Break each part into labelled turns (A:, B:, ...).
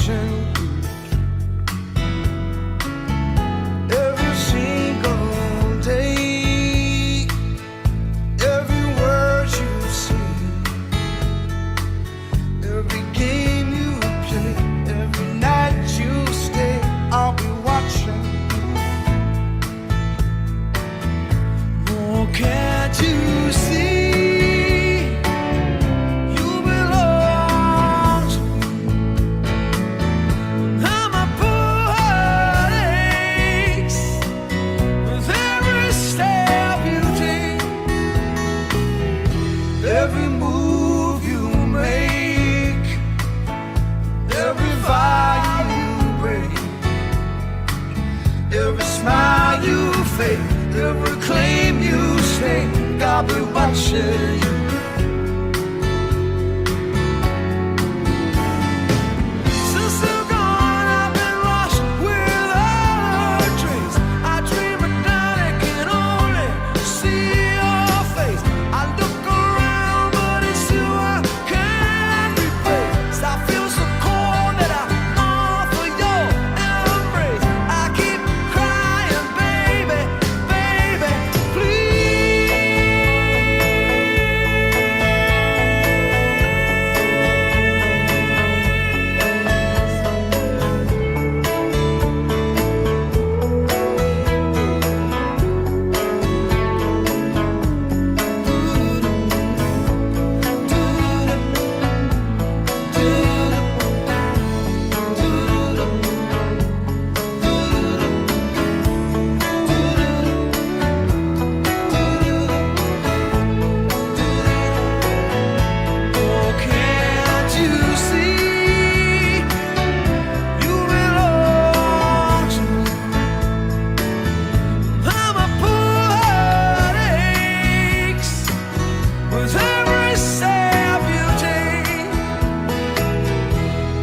A: watching you. Every single day, every word you say, every game you play, every night you stay, I'll be watching you. Oh, can't you see? Every move you make, every vow you break, every smile you fake, every claim you stake, I'll be watching you.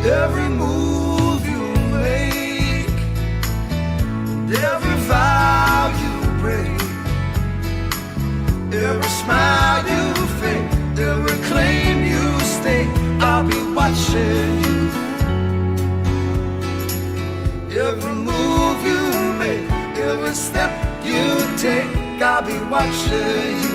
A: Every move you make, every vow you break, every smile you fake, every claim you stake, I'll be watching you. Every move you make, every step you take, I'll be watching you.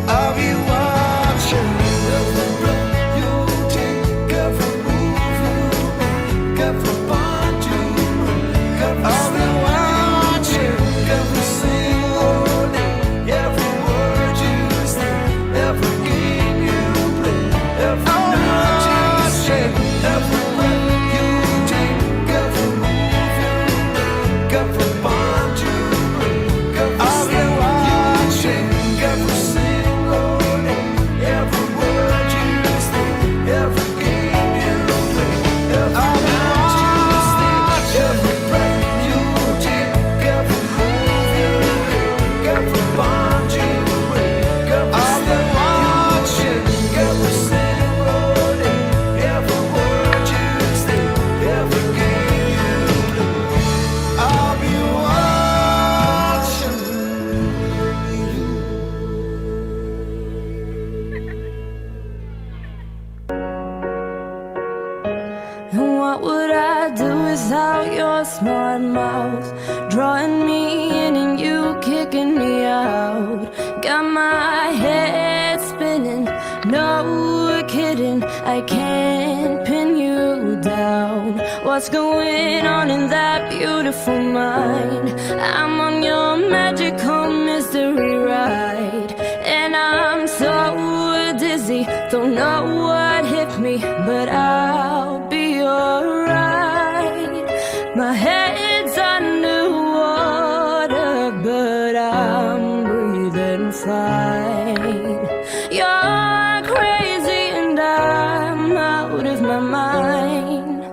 A: I'll be watching every breath you take, every move you make, every bond you break, I'll be watching every single day, every word you say, every game you play, every night you shake, every breath you take, every move you make, every bond you break, I'll be watching every single
B: What would I do without your smart mouth? Drawing me in and you kicking me out. Got my head spinning, no kidding, I can't pin you down. What's going on in that beautiful mind? I'm on your magical mystery ride, and I'm so dizzy, don't know what hit me, but I'll be alright. My head's underwater, but I'm breathing fine. You're crazy and I'm out of my mind,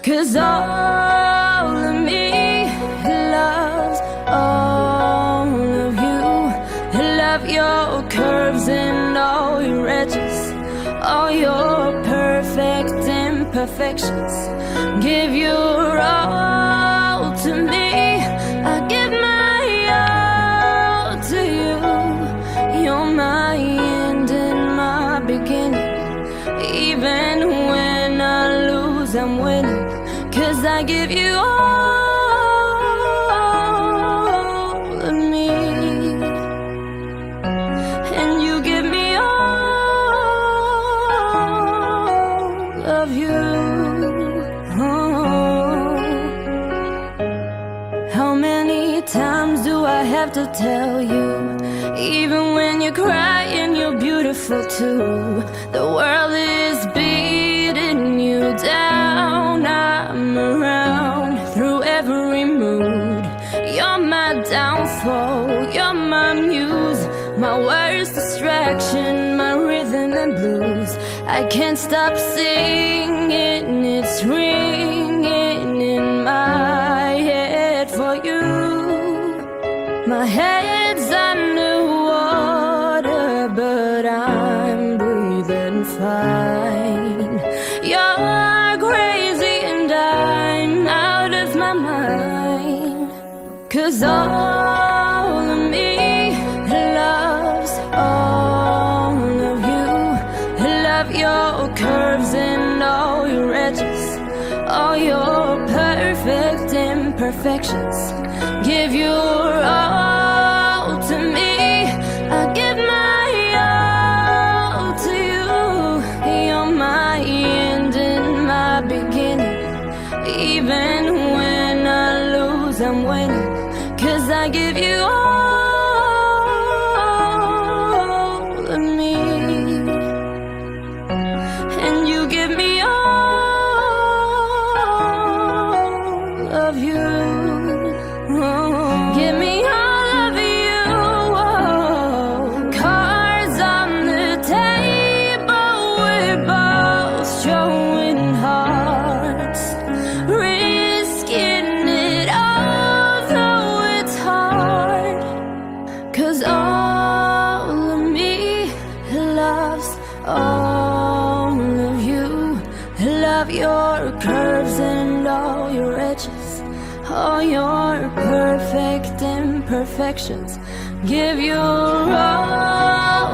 B: 'cause all of me loves all of you. I love your curves and all your edges, all your perfect imperfections. Give your all to me, I give my all to you. You're 'cause I give you all of me, and you give me all of you. Oh. How many times do I have to tell you? Even when you're crying, you're beautiful too. The world is beating you down. I'm around through every mood. You're my downfall, you're my muse, my worst distraction, my rhythm and blues. I can't stop singing, it's ringing in my head for you. My head's underwater, but I'm breathing fine. You're crazy and I'm out of my mind, 'cause all of me loves all of you. Love your curves and all your edges, all your perfect imperfections. Give your all to me, I give my all to you. You're my end and my beginning. Even when I lose, I'm winning, 'cause I give you all of me, and you give me all of you. Give me all of you. Cards on the table, we're both showing hearts, risking it all, though it's hard. 'Cause all of me loves all of you. Love your curves and all your edges, all your perfect imperfections. Give your all